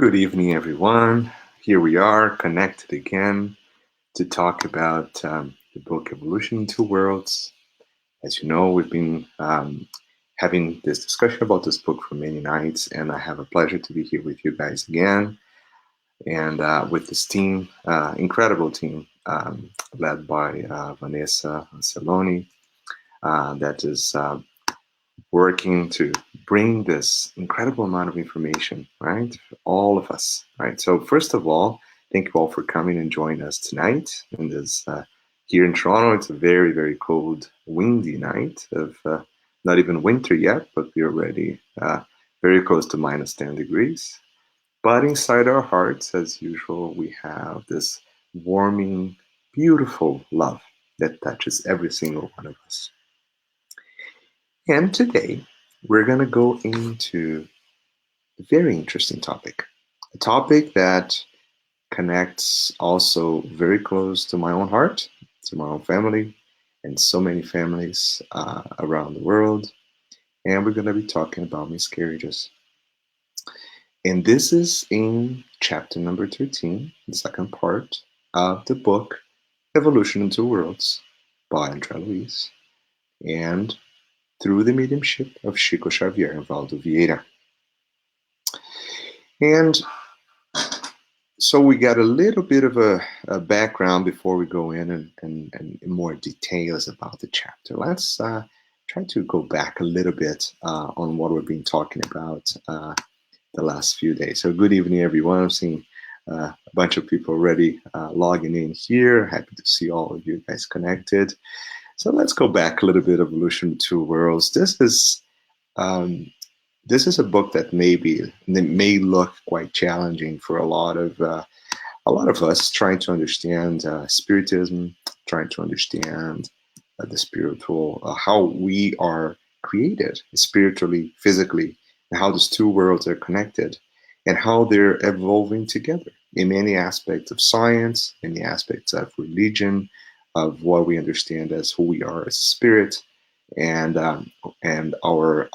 Good evening, everyone. Here we are, connected again to talk about the book Evolution in Two Worlds. As you know, we've been having this discussion about this book for many nights, and I have a pleasure to be here with you guys again. And with this team, incredible team, led by Vanessa Anceloni, that is working to bring this incredible amount of information, right? For all of us, right? So first of all, thank you all for coming and joining us tonight. And this here in Toronto, it's a very, very cold, windy night of not even winter yet, but we're already very close to minus 10 degrees. But inside our hearts, as usual, we have this warming, beautiful love that touches every single one of us. And today, we're going to go into a very interesting topic, a topic that connects also very close to my own heart, to my own family, and so many families around the world. And we're going to be talking about miscarriages. And this is in chapter number 13, the second part of the book, Evolution in Two Worlds by Luiz. And through the mediumship of Chico Xavier and Valdo Vieira. And so we got a little bit of a background before we go in and more details about the chapter. Let's try to go back a little bit on what we've been talking about the last few days. So good evening, everyone. I'm seeing a bunch of people already logging in here. Happy to see all of you guys connected. So let's go back a little bit. Evolution Two Worlds. This is a book that may look quite challenging for a lot of us trying to understand spiritism, trying to understand the spiritual, how we are created spiritually, physically, and how these two worlds are connected, and how they're evolving together in many aspects of science, in the aspects of religion, of what we understand as who we are as spirit, and our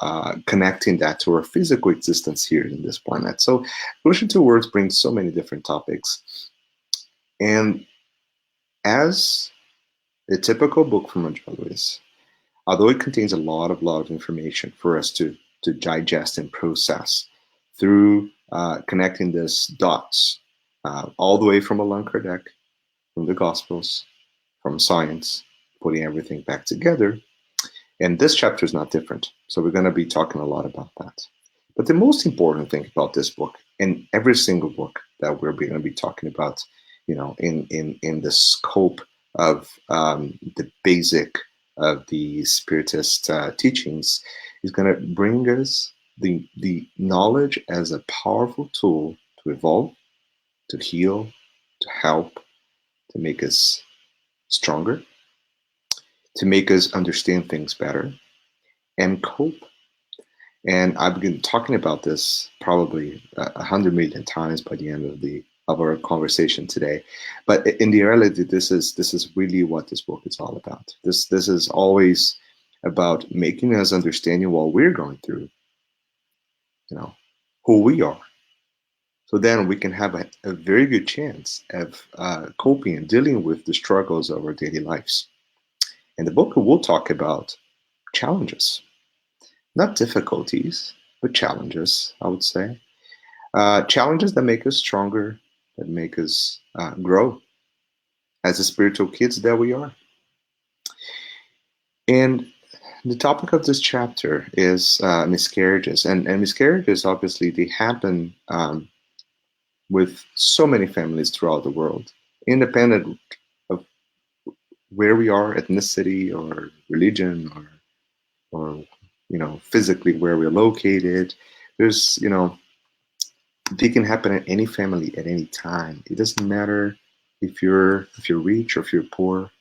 connecting that to our physical existence here in this planet. So Evolution Two Worlds brings so many different topics. And as a typical book from Luiz, although it contains a lot of information for us to digest and process through connecting these dots, all the way from Allan Kardec, from the Gospels, from science, putting everything back together. And this chapter is not different. So we're going to be talking a lot about that. But the most important thing about this book, and every single book that we're going to be talking about, in the scope of the basic of the Spiritist teachings, is going to bring us the knowledge as a powerful tool to evolve, to heal, to help, to make us stronger, to make us understand things better and cope. And I've been talking about this probably 100 million times by the end of our conversation today. But in the reality, this is really what this book is all about. This is always about making us understanding what we're going through, who we are. So then we can have a very good chance of coping and dealing with the struggles of our daily lives. And the book will talk about challenges, not difficulties, but challenges, I would say. Challenges that make us stronger, that make us grow as the spiritual kids that we are. And the topic of this chapter is miscarriages. And miscarriages, obviously, they happen with so many families throughout the world, independent of where we are, ethnicity or religion or physically where we're located. There's, they can happen at any family at any time. It doesn't matter if you're rich or if you're poor,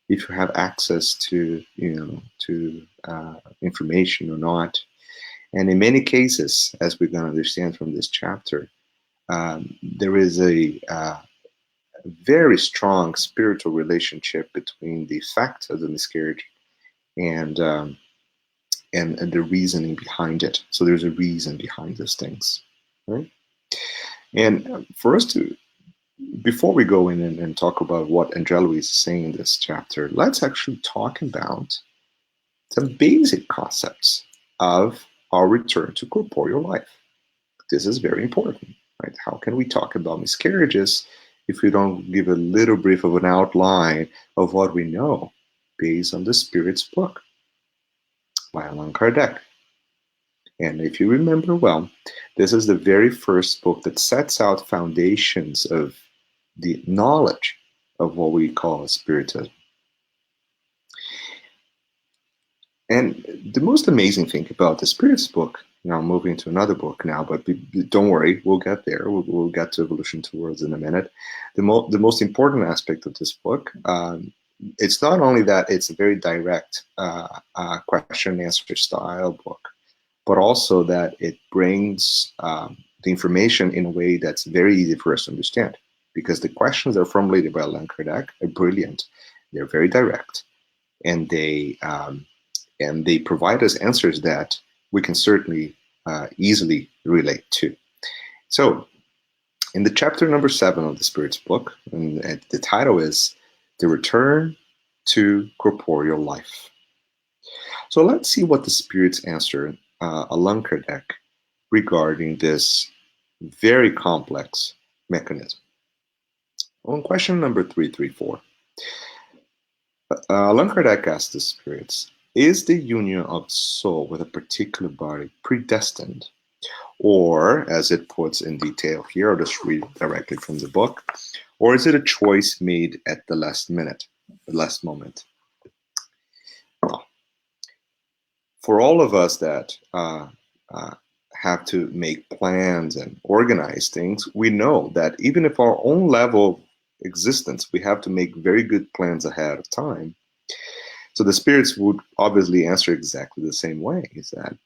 if you have access to information or not. And in many cases, as we're going to understand from this chapter, there is a very strong spiritual relationship between the fact of the miscarriage and the reasoning behind it. So there's a reason behind these things, right? And for us to, before we go in and talk about what Luiz is saying in this chapter, let's actually talk about some basic concepts of our return to corporeal life. This is very important, right? How can we talk about miscarriages if we don't give a little brief of an outline of what we know based on the Spirit's book by Allan Kardec? And if you remember well, this is the very first book that sets out foundations of the knowledge of what we call spiritism. And the most amazing thing about the Spirit's book, now I'm moving to another book now, but don't worry, we'll get there. We'll get to Evolution to Worlds in a minute. The most important aspect of this book, it's not only that it's a very direct question and answer style book, but also that it brings the information in a way that's very easy for us to understand. Because the questions that are formulated by Allan Kardec are brilliant. They're very direct, and they provide us answers that we can certainly easily relate to. So, in the chapter number 7 of the Spirit's book, and the title is The Return to Corporeal Life. So let's see what the Spirit's answer Allan Kardec regarding this very complex mechanism. On question number 334, Allan Kardec asked the Spirits, is the union of the soul with a particular body predestined? Or, as it puts in detail here, I'll just read directly from the book, or is it a choice made at the last minute, the last moment? Well, for all of us that have to make plans and organize things, we know that even if our own level of existence, we have to make very good plans ahead of time. So the Spirits would obviously answer exactly the same way, is that,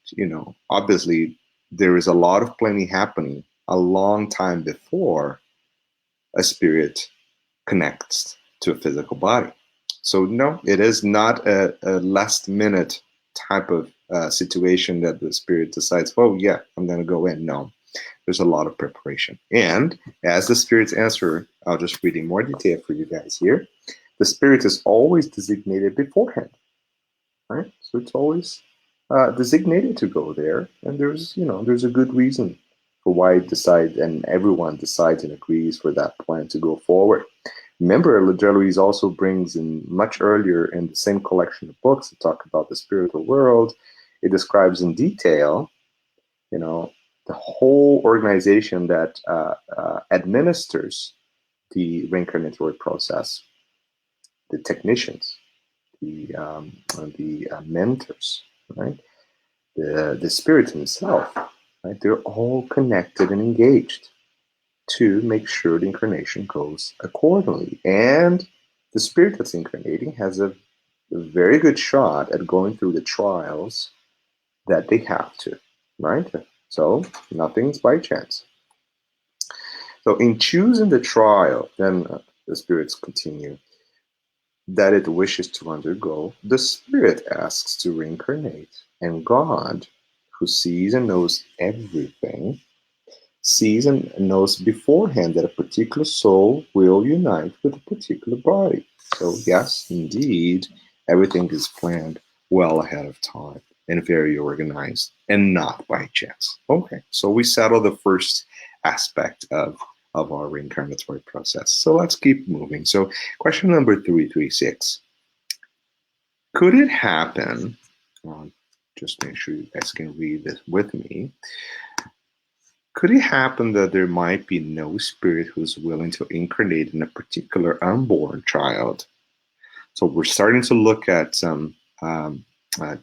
obviously there is a lot of planning happening a long time before a spirit connects to a physical body. So no, it is not a last minute type of situation that the Spirit decides, oh yeah, I'm going to go in. No, there's a lot of preparation. And as the Spirit's answer, I'll just read in more detail for you guys here. The Spirit is always designated beforehand, right? So it's always designated to go there, and there's a good reason for why it decides, and everyone decides and agrees for that plan to go forward. Remember, Luiz also brings in much earlier in the same collection of books that talk about the spiritual world. It describes in detail, the whole organization that administers the reincarnatory process, the technicians, the mentors, right? The Spirit himself, right? They're all connected and engaged to make sure the incarnation goes accordingly. And the Spirit that's incarnating has a very good shot at going through the trials that they have to, right? So nothing's by chance. So in choosing the trial, then the Spirits continue, that it wishes to undergo, the Spirit asks to reincarnate, and God, who sees and knows everything, sees and knows beforehand that a particular soul will unite with a particular body. So yes, indeed, everything is planned well ahead of time and very organized and not by chance. Okay, so we settle the first aspect of our reincarnatory process. So let's keep moving. So question number 336. Could it happen, just make sure you guys can read this with me, could it happen that there might be no spirit who's willing to incarnate in a particular unborn child? So we're starting to look at some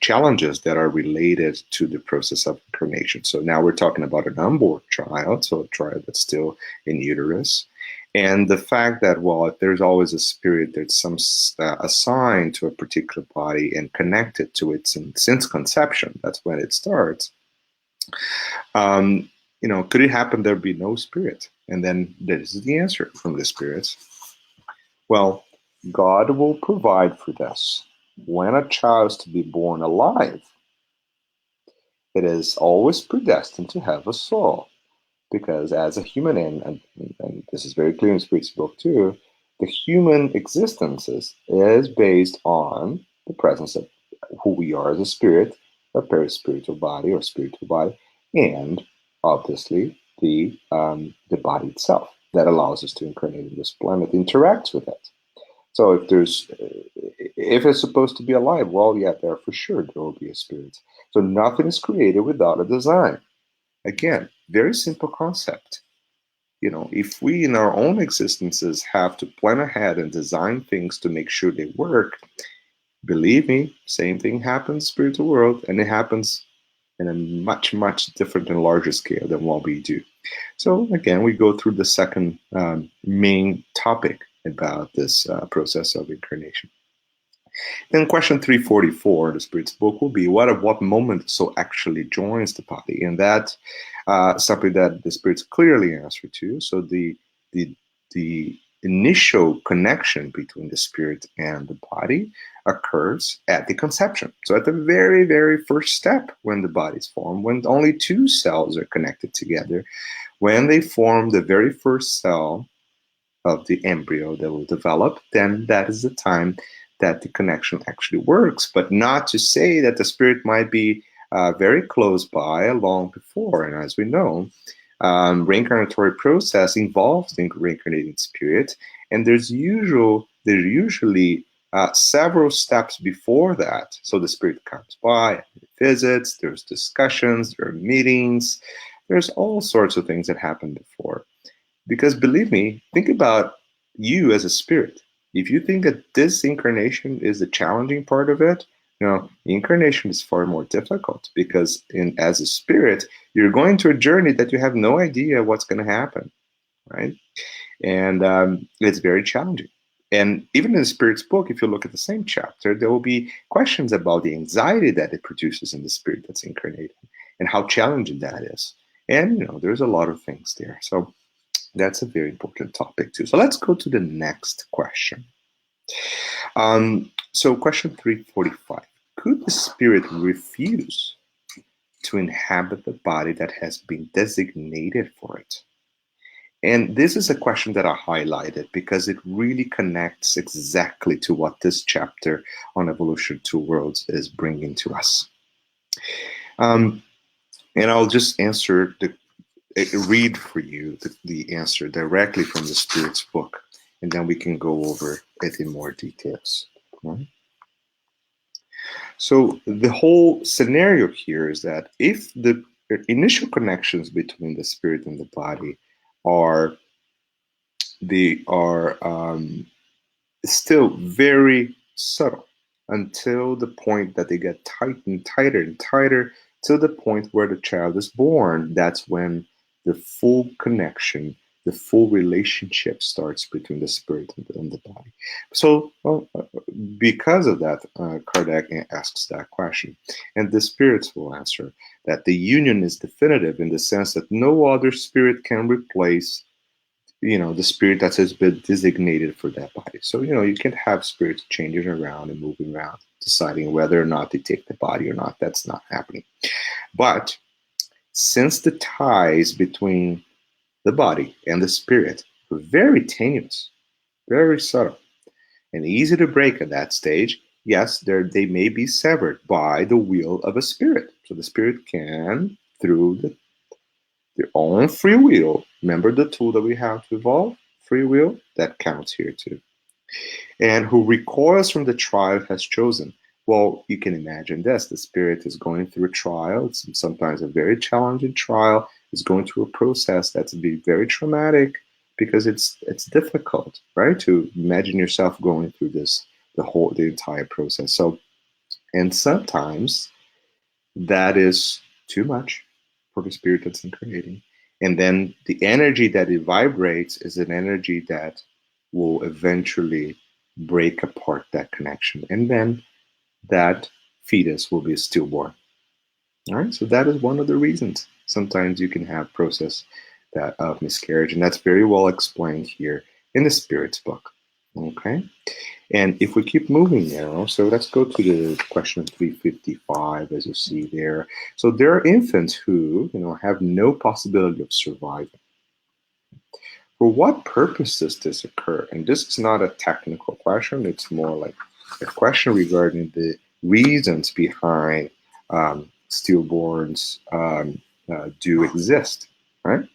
challenges that are related to the process of incarnation. So now we're talking about an unborn child, so a child that's still in uterus. And the fact that, well, if there's always a spirit that's assigned to a particular body and connected to it since conception, that's when it starts, could it happen there'd be no spirit? And then this is the answer from the Spirits. Well, God will provide for this. When a child is to be born alive, it is always predestined to have a soul, because as a human, and this is very clear in Spirit's book too, the human existence is based on the presence of who we are as a spirit, a perispiritual body or spiritual body, and obviously the body itself that allows us to incarnate in this planet interacts with it. So if it's supposed to be alive, well, yeah, there for sure there will be a spirit. So nothing is created without a design. Again, very simple concept. If we in our own existences have to plan ahead and design things to make sure they work, believe me, same thing happens in the spiritual world, and it happens in a much, much different and larger scale than what we do. So again, we go through the second main topic about this process of incarnation. Then question 344 in the Spirit's book will be, what at what moment the soul actually joins the body? And that's something that the Spirit's clearly answered to. So the initial connection between the spirit and the body occurs at the conception. So at the very, very first step when the body's formed, when only two cells are connected together, when they form the very first cell of the embryo that will develop, then that is the time that the connection actually works. But not to say that the spirit might be very close by long before. And as we know, reincarnatory process involves the reincarnating spirit, and there's usually several steps before that. So the spirit comes by, visits, there's discussions, there are meetings, there's all sorts of things that happen before. Because believe me, think about you as a spirit. If you think that this incarnation is the challenging part of it, incarnation is far more difficult, because as a spirit, you're going through a journey that you have no idea what's going to happen, right? And it's very challenging. And even in the Spirit's book, if you look at the same chapter, there will be questions about the anxiety that it produces in the spirit that's incarnated and how challenging that is. And, there's a lot of things there. So that's a very important topic too. So let's go to the next question. So question 345. Could the spirit refuse to inhabit the body that has been designated for it? And this is a question that I highlighted because it really connects exactly to what this chapter on Evolution Two Worlds is bringing to us. And I'll just read for you the answer directly from the Spirit's book, and then we can go over it in more details. Right? So the whole scenario here is that if the initial connections between the spirit and the body are still very subtle until the point that they get tighter and tighter to the point where the child is born, that's when the full connection, the full relationship starts between the spirit and the body. So, because of that, Kardec asks that question. And the spirits will answer that the union is definitive in the sense that no other spirit can replace, the spirit that has been designated for that body. So, you can have spirits changing around and moving around, deciding whether or not they take the body or not. That's not happening. But since the ties between the body and the spirit are very tenuous, very subtle, and easy to break at that stage, yes, they may be severed by the will of a spirit. So the spirit can, through their own free will, remember the tool that we have to evolve, free will, that counts here too, and who recoils from the trial it has chosen. Well, you can imagine this. The spirit is going through a trial. It's sometimes a very challenging trial. It's going through a process that's be very traumatic because it's difficult, right? To imagine yourself going through the entire process. So, and sometimes that is too much for the spirit that's incarnating. And then the energy that it vibrates is an energy that will eventually break apart that connection. And then that fetus will be stillborn. All right, so that is one of the reasons sometimes you can have process of miscarriage, and that's very well explained here in the Spirit's book. Okay. And if we keep moving now, so let's go to the question 355, as you see there. So there are infants who, have no possibility of surviving. For what purpose does this occur? And this is not a technical question. It's more like a question regarding the reasons behind stillborns do exist, right?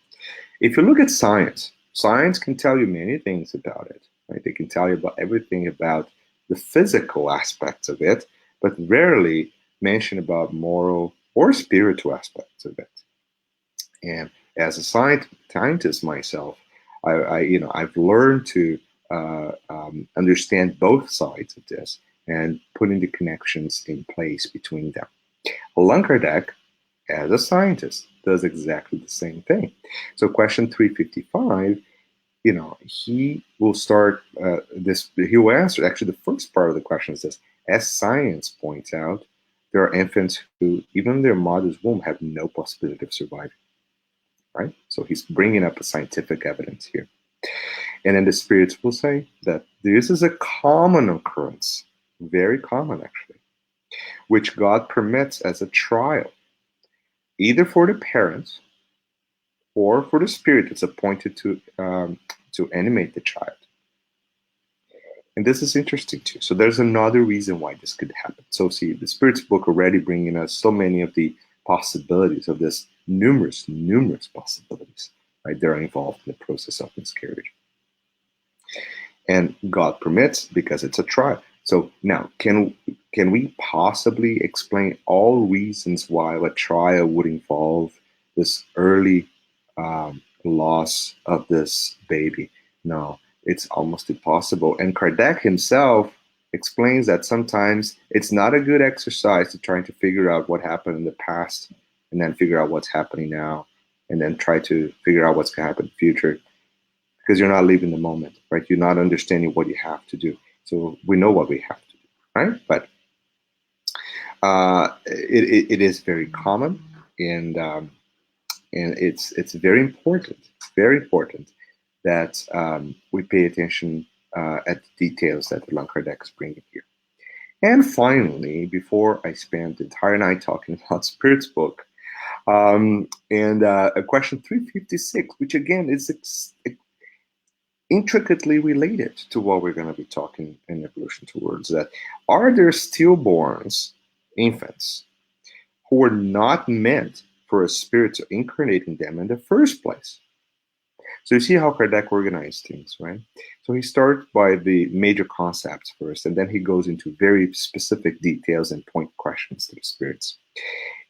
If you look at science, science can tell you many things about it, right? They can tell you about everything about the physical aspects of it, but rarely mention about moral or spiritual aspects of it. And as a scientist myself, I've learned to understand both sides of this and putting the connections in place between them. Allan Kardec, as a scientist, does exactly the same thing. So, question 355, he will start this. He will answer. Actually, the first part of the question is this: as science points out, there are infants who, even in their mother's womb, have no possibility of surviving. Right? So he's bringing up a scientific evidence here. And then the spirits will say that this is a common occurrence, very common actually, which God permits as a trial, either for the parents or for the spirit that's appointed to animate the child. And this is interesting too. So there's another reason why this could happen. So see, the Spirit's book already bringing us so many of the possibilities of this numerous possibilities, right? They're involved in the process of miscarriage. And God permits because it's a trial. So now, can we possibly explain all reasons why a trial would involve this early loss of this baby? No, it's almost impossible. And Kardec himself explains that sometimes it's not a good exercise to try to figure out what happened in the past and then figure out what's happening now and then try to figure out what's going to happen in the future, because you're not living the moment, right? You're not understanding what you have to do. So we know what we have to do, right? But it is very common, and it's very important that we pay attention at the details that Allan Kardec is bringing here. And finally, before I spend the entire night talking about Spirit's book, and a question 356, which again is intricately related to what we're going to be talking in evolution towards, that are there stillborns, infants, who were not meant for a spirit to incarnate in them in the first place? So you see how Kardec organized things, right? So he starts by the major concepts first, and then he goes into very specific details and point questions to the spirits.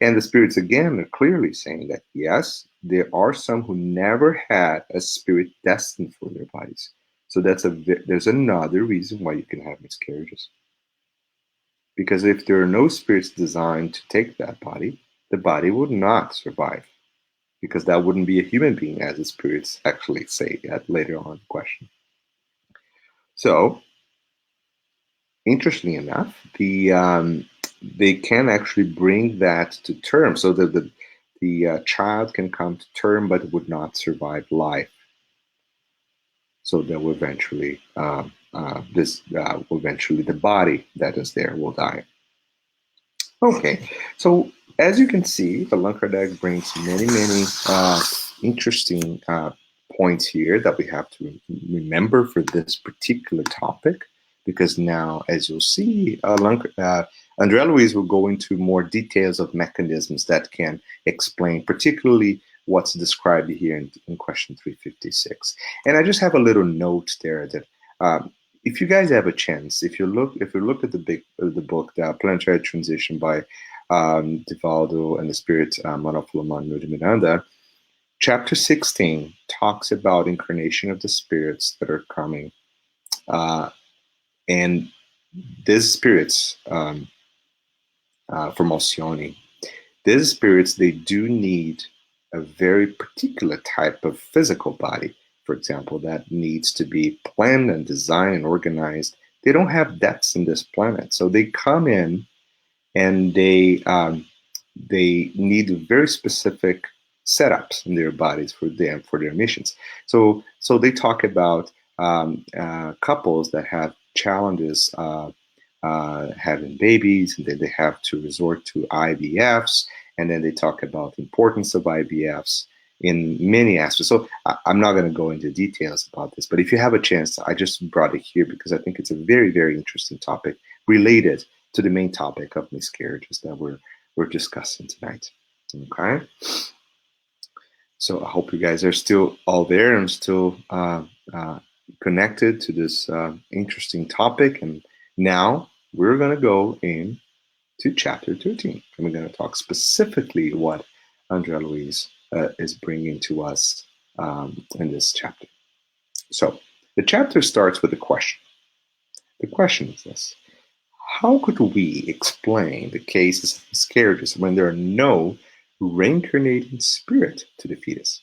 And the spirits, again, are clearly saying that, yes, there are some who never had a spirit destined for their bodies. So there's another reason why you can have miscarriages. Because if there are no spirits designed to take that body, the body would not survive. Because that wouldn't be a human being, as the spirits actually say later on in the question. So, interestingly enough, they can actually bring that to term, so that the child can come to term, but would not survive life. So that will eventually the body that is there will die. Okay, so as you can see, Allan Kardec brings many interesting points here that we have to remember for this particular topic, because now, as you'll see, André Luiz will go into more details of mechanisms that can explain particularly what's described here in question 356. And I just have a little note there that if you guys have a chance, if you look at the book, the Planetary Transition by Divaldo and the Spirit Manuel Filomeno de Miranda, chapter 16 talks about incarnation of the spirits that are coming, and these spirits from Alcyone, these spirits, they do need a very particular type of physical body, for example, that needs to be planned and designed and organized. They don't have depths in this planet, so they come in and they need very specific setups in their bodies for their missions. So they talk about couples that have challenges having babies, and then they have to resort to IVFs, and then they talk about the importance of IVFs in many aspects. So I'm not going to go into details about this, but if you have a chance, I just brought it here because I think it's a very, very interesting topic related to the main topic of miscarriages that we're discussing tonight. Okay. So I hope you guys are still all there and still connected to this interesting topic. And now we're going to go into chapter 13. And we're going to talk specifically what Andrea Luiz is bringing to us in this chapter. So the chapter starts with a question. The question is this: how could we explain the cases of miscarriages when there are no reincarnating spirit to the fetus?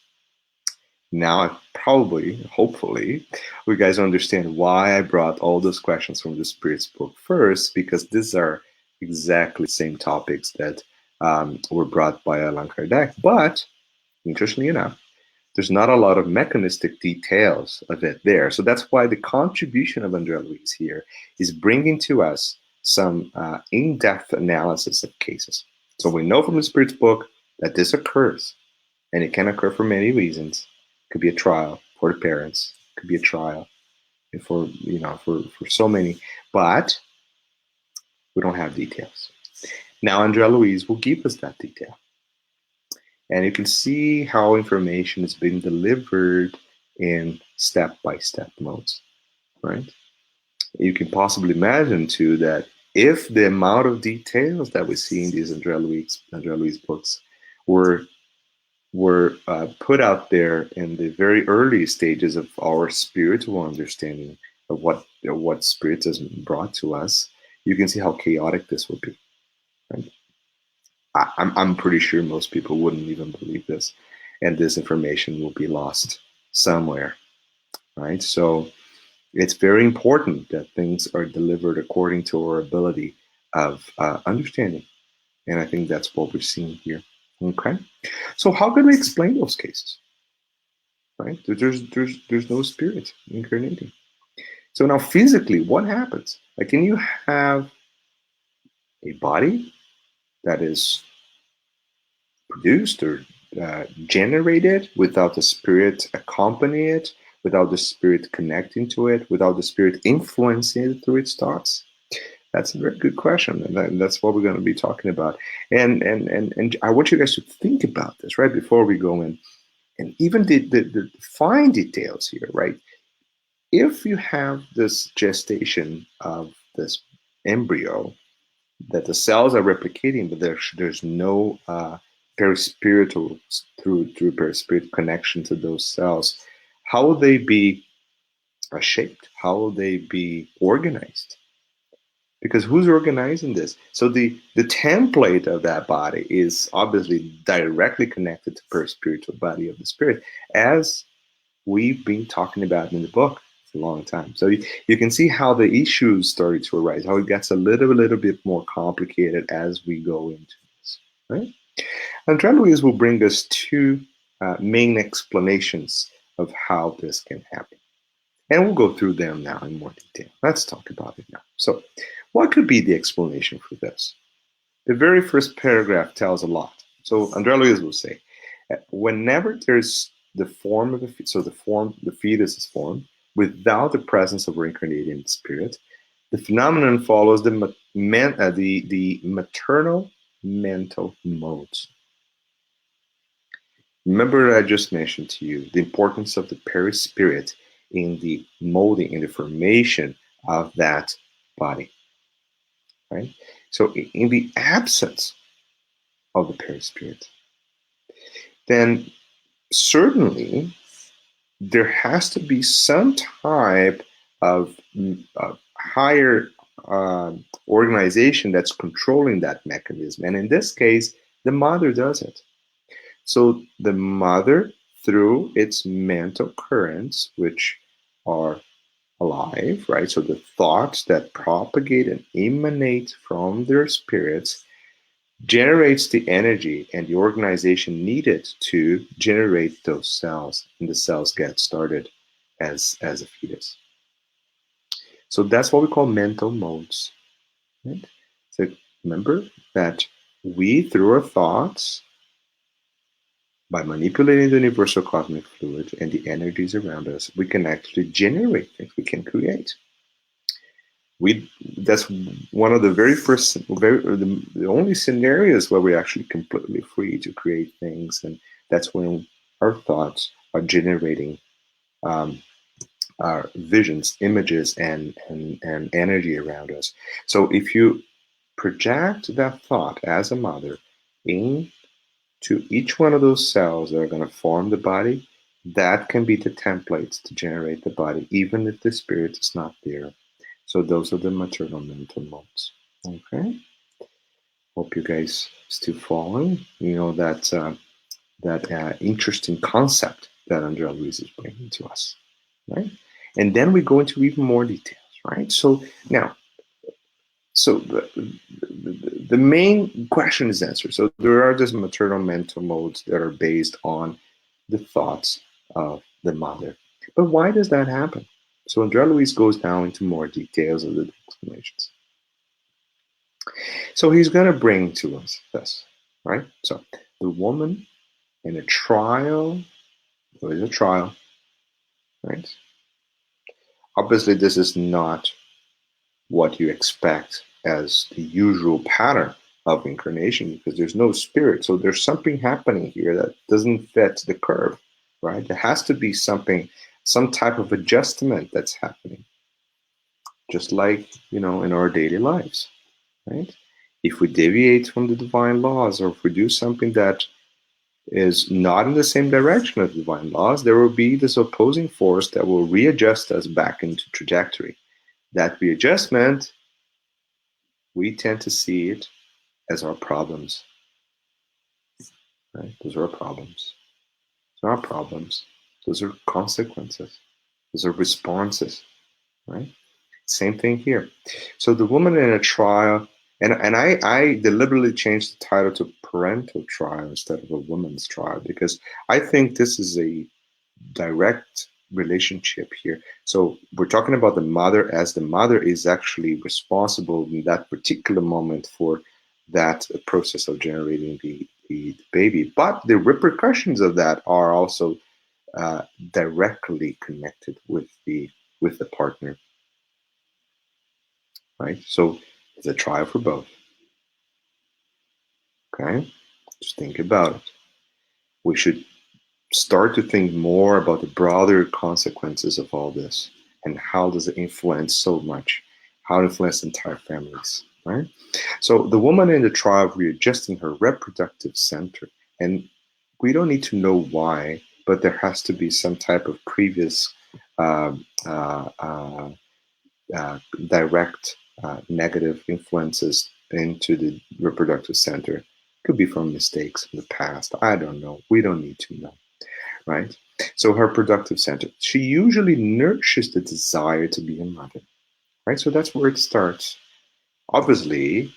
Now, hopefully, you guys understand why I brought all those questions from the Spirit's book first, because these are exactly the same topics that were brought by Allan Kardec. But, interestingly enough, there's not a lot of mechanistic details of it there. So that's why the contribution of Andrea Luiz here is bringing to us some in-depth analysis of cases. So we know from the Spirit's book that this occurs, and it can occur for many reasons. It could be a trial for the parents. It could be a trial for so many, but we don't have details. Now Andrea Luiz will give us that detail. And you can see how information is being delivered in step-by-step modes, right? You can possibly imagine, too, that if the amount of details that we see in these Andrea Luiz books were put out there in the very early stages of our spiritual understanding of what Spiritism brought to us, you can see how chaotic this would be, right? I'm pretty sure most people wouldn't even believe this, and this information will be lost somewhere, right? So it's very important that things are delivered according to our ability of understanding, and I think that's what we're seeing here. Okay, so how can we explain those cases? Right? There's no spirit incarnating. So now physically, what happens? Like, can you have a body that is produced or generated without the spirit accompanying it, without the spirit connecting to it, without the spirit influencing it through its thoughts? That's a very good question, and that's what we're going to be talking about. And I want you guys to think about this right before we go in, and even the fine details here, right? If you have this gestation of this embryo, that the cells are replicating, but there's no perispiritual through perispirit connection to those cells, how will they be shaped? How will they be organized? Because who's organizing this? So the template of that body is obviously directly connected to perispiritual body of the spirit, as we've been talking about in the book for a long time. So you can see how the issues started to arise, how it gets a little bit more complicated as we go into this, right? Andrea Luiz will bring us two main explanations of how this can happen. And we'll go through them now in more detail. Let's talk about it now. So what could be the explanation for this? The very first paragraph tells a lot. So Andrea Luiz will say, whenever there's the form of the fetus is formed without the presence of reincarnating spirit, the phenomenon follows the maternal mental modes. Remember, I just mentioned to you the importance of the perispirit in the molding, in the formation of that body, right? So in the absence of the perispirit, then certainly there has to be some type of higher organization that's controlling that mechanism. And in this case, the mother does it. So the mother, through its mental currents, which are alive, right? So the thoughts that propagate and emanate from their spirits generates the energy and the organization needed to generate those cells, and the cells get started as a fetus. So that's what we call mental modes. Right? So remember that we, through our thoughts, by manipulating the universal cosmic fluid and the energies around us, we can actually generate things. We can create. That's one of the very first, the only scenarios where we're actually completely free to create things, and that's when our thoughts are generating our visions, images, and energy around us. So if you project that thought as a mother into each one of those cells that are going to form the body, that can be the templates to generate the body, even if the spirit is not there. So those are the maternal mental modes. Okay. Hope you guys still following. That interesting concept that Andrea Luiz is bringing to us, right? And then we go into even more details, right? So now, the main question is answered. So there are these maternal mental modes that are based on the thoughts of the mother. But why does that happen? So Andrea Luiz goes down into more details of the explanations. So he's going to bring to us this, right? So the woman in a trial, there is a trial, right? Obviously, this is not what you expect as the usual pattern of incarnation, because there's no spirit. So there's something happening here that doesn't fit the curve, right? There has to be something, some type of adjustment that's happening, just like, in our daily lives, right? If we deviate from the divine laws, or if we do something that is not in the same direction of divine laws, there will be this opposing force that will readjust us back into trajectory. That readjustment, we tend to see it as our problems. Right? Those are our problems. Those are our problems. Those are consequences. Those are responses. Right? Same thing here. So the woman in a trial, and I deliberately changed the title to parental trial instead of a woman's trial, because I think this is a direct relationship here. So we're talking about the mother, as the mother is actually responsible in that particular moment for that process of generating the baby. But the repercussions of that are also directly connected with the partner, right? So it's a trial for both. Okay, just think about it. We should start to think more about the broader consequences of all this, and how does it influence so much, how it influences entire families, right? So the woman in the trial readjusting her reproductive center, and we don't need to know why, but there has to be some type of previous uh, uh, uh, direct negative influences into the reproductive center. Could be from mistakes in the past. I don't know. We don't need to know, right? So her productive center, she usually nurtures the desire to be a mother, right? So that's where it starts. Obviously,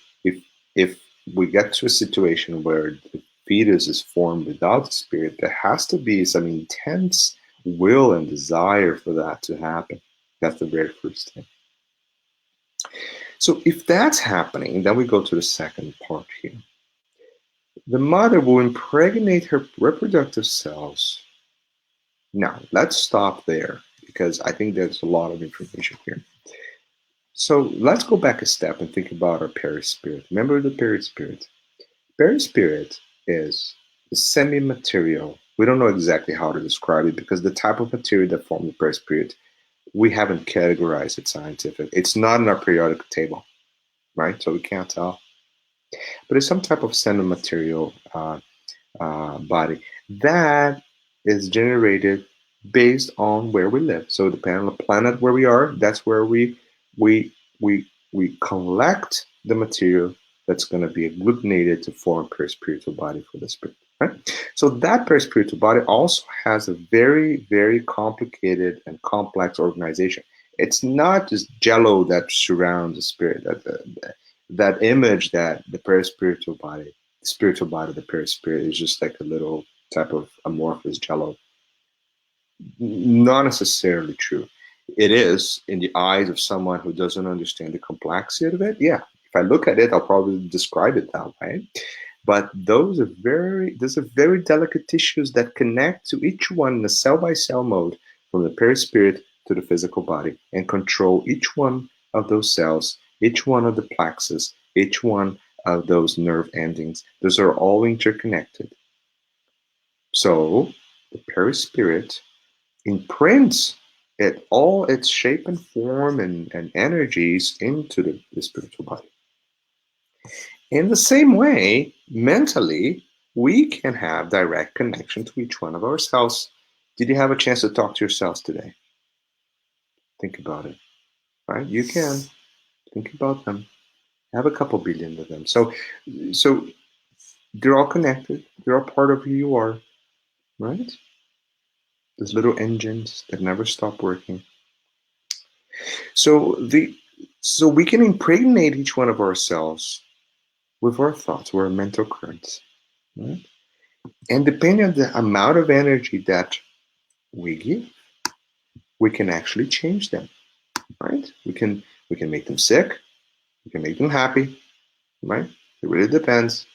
if we get to a situation where the fetus is formed without the spirit, there has to be some intense will and desire for that to happen. That's the very first thing. So if that's happening, then we go to the second part here. The mother will impregnate her reproductive cells. Now, let's stop there, because I think there's a lot of information here. So let's go back a step and think about our perispirit. Remember the perispirit? Perispirit is the semi-material. We don't know exactly how to describe it, because the type of material that forms the perispirit, we haven't categorized it scientifically. It's not in our periodic table, right? So we can't tell. But it's some type of semi-material body that is generated based on where we live. So depending on the planet where we are, that's where we collect the material that's going to be agglutinated to form a perispiritual body for the spirit. Right? So that perispiritual body also has a very, very complicated and complex organization. It's not just jello that surrounds the spirit, that image that the perispiritual body, the spiritual body of the perispirit is just like a little type of amorphous jello. Not necessarily true. It is in the eyes of someone who doesn't understand the complexity of it. Yeah, if I look at it, I'll probably describe it that way. But those are very delicate tissues that connect to each one in a cell by cell mode, from the perispirit to the physical body, and control each one of those cells, each one of the plexus, each one of those nerve endings. Those are all interconnected. So the perispirit imprints all its shape and form and energies into the spiritual body. In the same way, mentally, we can have direct connection to each one of ourselves. Did you have a chance to talk to yourselves today? Think about it, right? You can think about them. Have a couple billion of them. So they're all connected. They're all part of who you are, right? Those little engines that never stop working. So we can impregnate each one of ourselves with our thoughts, with our mental currents, right? And depending on the amount of energy that we give, we can actually change them, right? We can make them sick, we can make them happy, right? It really depends.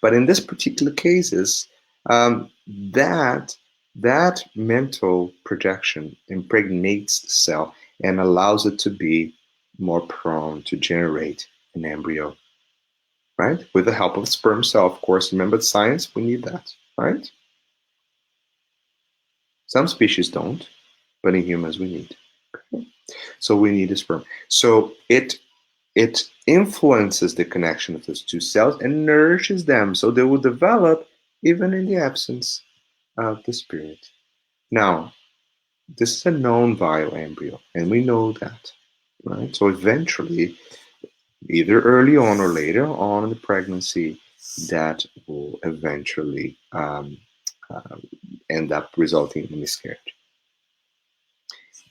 But in this particular cases, that mental projection impregnates the cell and allows it to be more prone to generate an embryo, right? With the help of sperm cell, of course. Remember science, we need that, right? Some species don't, but in humans we need. Okay? So we need a sperm. So it influences the connection of those two cells and nourishes them, so they will develop even in the absence of the spirit. Now, this is a non-viable embryo, and we know that, right? So eventually, either early on or later on in the pregnancy, that will eventually end up resulting in a miscarriage.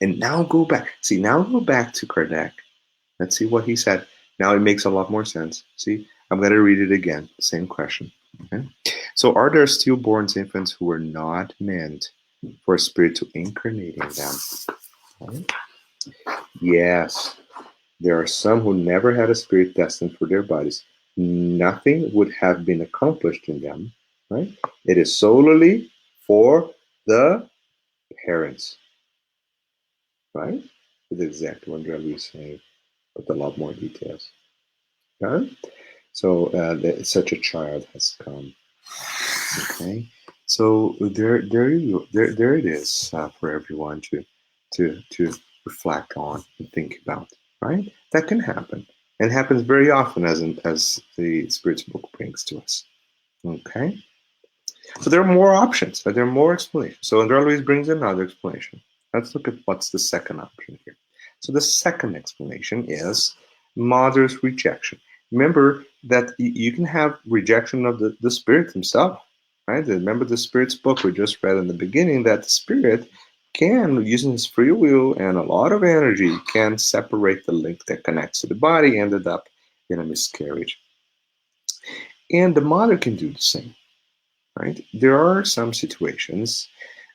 And now go back. See, now go back to Kardec. Let's see what he said. Now it makes a lot more sense. See, I'm going to read it again. Same question. Okay? So, are there stillborn infants who were not meant for a spirit to incarnate in them? Right? Yes. There are some who never had a spirit destined for their bodies. Nothing would have been accomplished in them. Right? It is solely for the parents. Right? That's exactly what Luiz is saying, with a lot more details. Okay? So such a child has come. Okay, so there it is for everyone to reflect on and think about. Right, that can happen, and happens very often, as the Spirit's book brings to us. Okay, so there are more options, but there are more explanations. So Andrea Luiz brings another explanation. Let's look at what's the second option here. So the second explanation is mother's rejection. Remember that you can have rejection of the spirit himself, right? Remember the Spirit's book we just read in the beginning, that the spirit can, using his free will and a lot of energy, can separate the link that connects to the body, ended up in a miscarriage. And the mother can do the same, right? There are some situations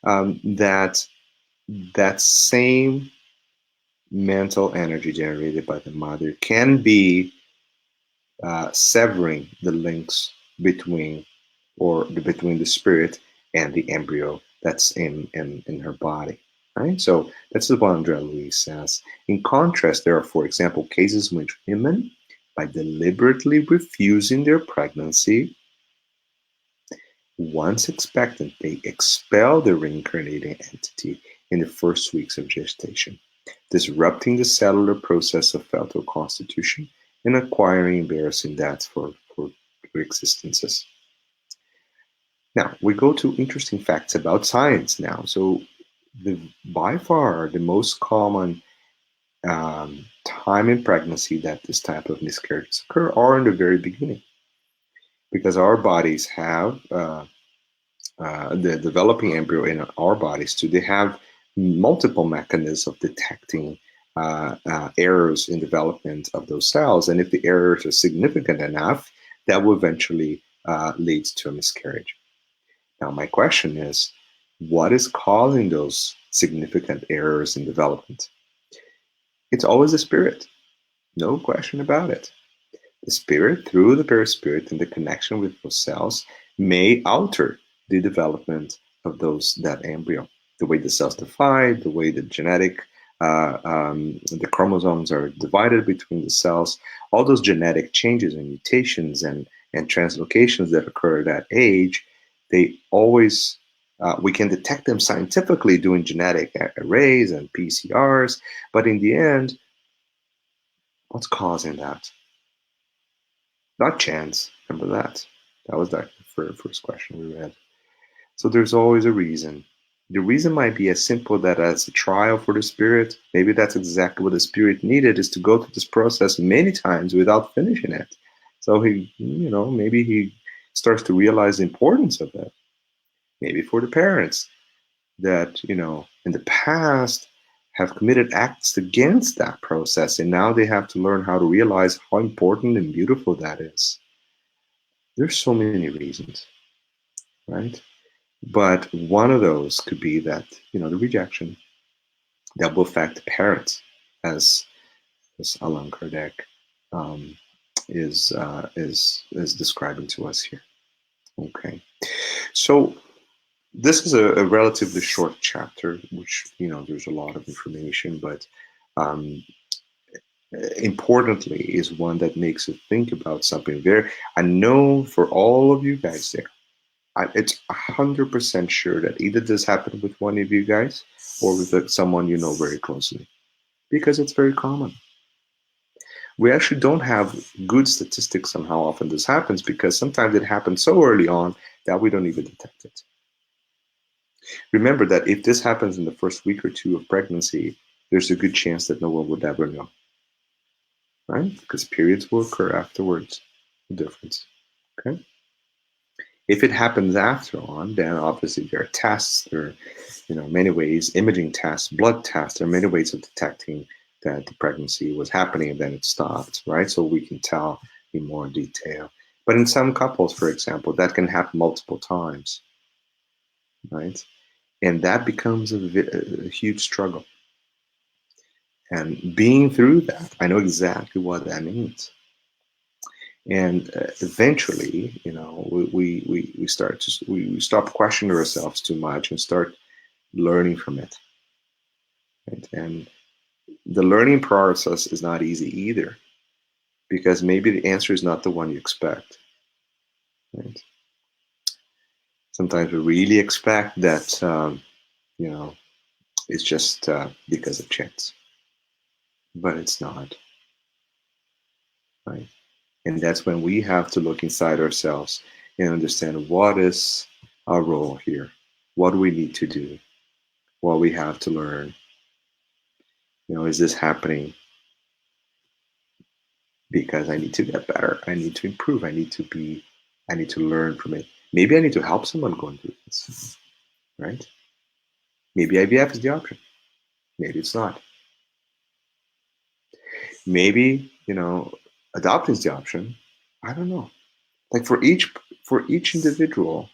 that same mental energy generated by the mother can be severing the links between the spirit and the embryo that's in her body, right? So that's what Andrea Luiz says. In contrast, there are, for example, cases in which women, by deliberately refusing their pregnancy, once expectant, they expel the reincarnating entity in the first weeks of gestation, disrupting the cellular process of fetal constitution and acquiring embarrassing deaths for existences. Now, we go to interesting facts about science now. So, by far, the most common time in pregnancy that this type of miscarriages occur are in the very beginning, because our bodies have the developing embryo in our bodies too. They have multiple mechanisms of detecting errors in development of those cells, and if the errors are significant enough, that will eventually lead to a miscarriage. Now, my question is, What is causing those significant errors in development? It's always the spirit, no question about it. The spirit, through the perispirit and the connection with those cells, may alter the development of that embryo. The way the cells divide, the way the the chromosomes are divided between the cells, all those genetic changes and mutations and translocations that occur at that age, they always, we can detect them scientifically doing genetic arrays and PCRs, but in the end, what's causing that? Not chance. Remember that. That was that first question we read. So there's always a reason. The reason might be as simple that as a trial for the spirit. Maybe that's exactly what the spirit needed, is to go through this process many times without finishing it. So he, maybe he starts to realize the importance of it. Maybe for the parents that, in the past have committed acts against that process, and now they have to learn how to realize how important and beautiful that is. There's so many reasons, right? But one of those could be that, the rejection that will affect the parents, as Allan Kardec is describing to us here. Okay, so this is a relatively short chapter, which, there's a lot of information, but importantly is one that makes you think about something very, I know for all of you guys there, it's 100% sure that either this happened with one of you guys or with someone you know very closely, because it's very common. We actually don't have good statistics on how often this happens, because sometimes it happens so early on that we don't even detect it. Remember that if this happens in the first week or two of pregnancy, there's a good chance that no one would ever know, right? Because periods will occur afterwards. The difference, okay? If it happens after on, then obviously there are tests. There are, many ways, imaging tests, blood tests. There are many ways of detecting that the pregnancy was happening and then it stopped, right? So we can tell in more detail. But in some couples, for example, that can happen multiple times, right? And that becomes a huge struggle. And being through that, I know exactly what that means. And eventually, we stop questioning ourselves too much and start learning from it. Right? And the learning process is not easy either, because maybe the answer is not the one you expect. Right? Sometimes we really expect that, it's just because of chance, but it's not. Right? And that's when we have to look inside ourselves and understand what is our role here, what do we need to do, what we have to learn. Is this happening because I need to get better? I need to improve. I need to learn from it. Maybe I need to help someone going through this, right? Maybe IVF is the option. Maybe it's not. Maybe, adopting is the option. I don't know. Like for each individual,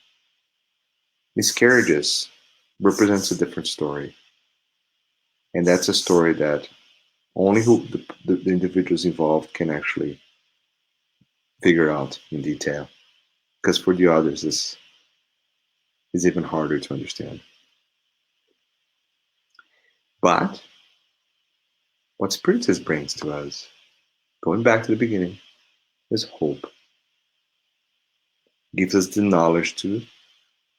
miscarriages represents a different story. And that's a story that only the individuals involved can actually figure out in detail. Because for the others, this is even harder to understand. But what Spiritus brings to us, going back to the beginning, is hope. Gives us the knowledge to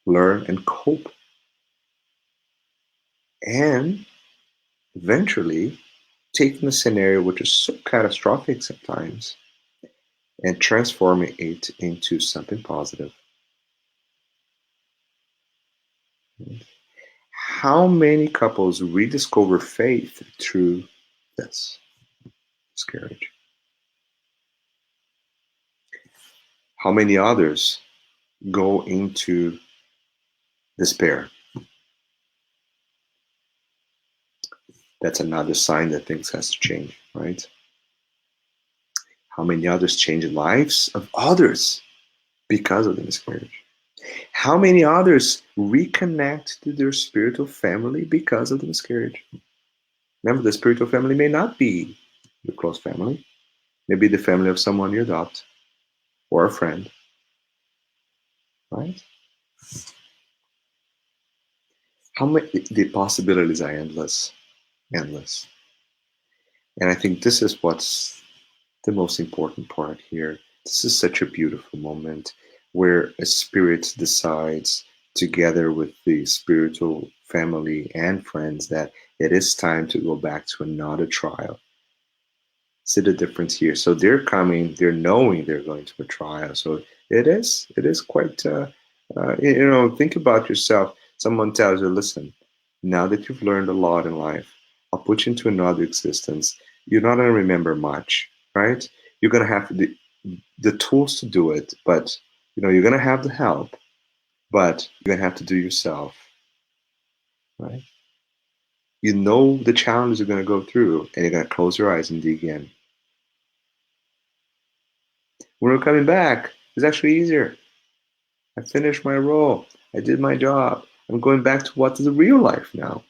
learn and cope. And eventually, taking a scenario which is so catastrophic sometimes and transforming it into something positive. How many couples rediscover faith through this miscarriage? How many others go into despair? That's another sign that things has to change, right? How many others change the lives of others because of the miscarriage? How many others reconnect to their spiritual family because of the miscarriage? Remember, the spiritual family may not be your close family, maybe the family of someone you adopt or a friend, right? How many, the possibilities are endless, endless. And I think this is what's the most important part here. This is such a beautiful moment where a spirit decides, together with the spiritual family and friends, that it is time to go back to another trial. See the difference here. So they're coming, they're knowing they're going to a trial. So it is quite, think about yourself. Someone tells you, listen, now that you've learned a lot in life, I'll put you into another existence. You're not going to remember much, right? You're going to have the tools to do it, but you're going to have the help, but you're going to have to do yourself, right? You know the challenges you're going to go through, and you're going to close your eyes and dig in. When we're coming back, it's actually easier. I finished my role. I did my job. I'm going back to what is the real life now,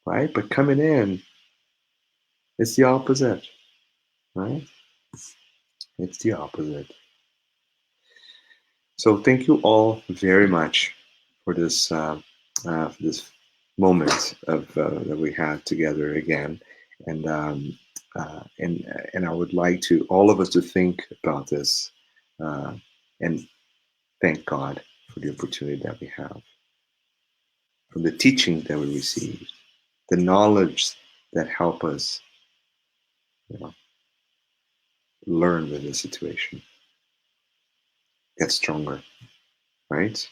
right? But coming in, it's the opposite, right? It's the opposite. So thank you all very much for this moment of that we had together again, and and I would like to all of us to think about this and thank God for the opportunity that we have, for the teaching that we received, the knowledge that help us, you know, learn with the situation, get stronger, right?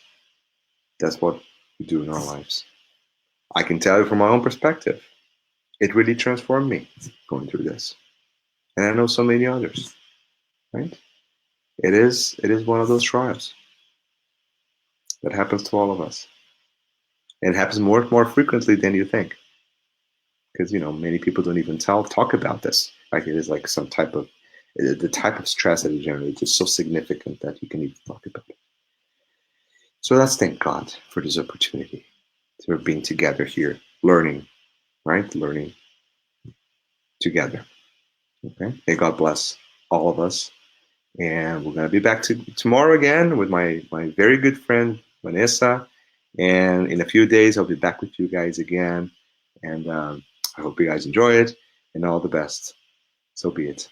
That's what we do in our lives. I can tell you from my own perspective, it really transformed me going through this. And I know so many others, right? It is one of those trials that happens to all of us. And it happens more frequently than you think. Because many people don't even talk about this. Like it is like some type of the type of stress that it generates is so significant that you can even talk about it. So let's thank God for this opportunity to being together here, learning, right? Learning together. Okay. May God bless all of us. And we're gonna be back tomorrow again with my very good friend Vanessa. And in a few days, I'll be back with you guys again. And I hope you guys enjoy it and all the best. So be it.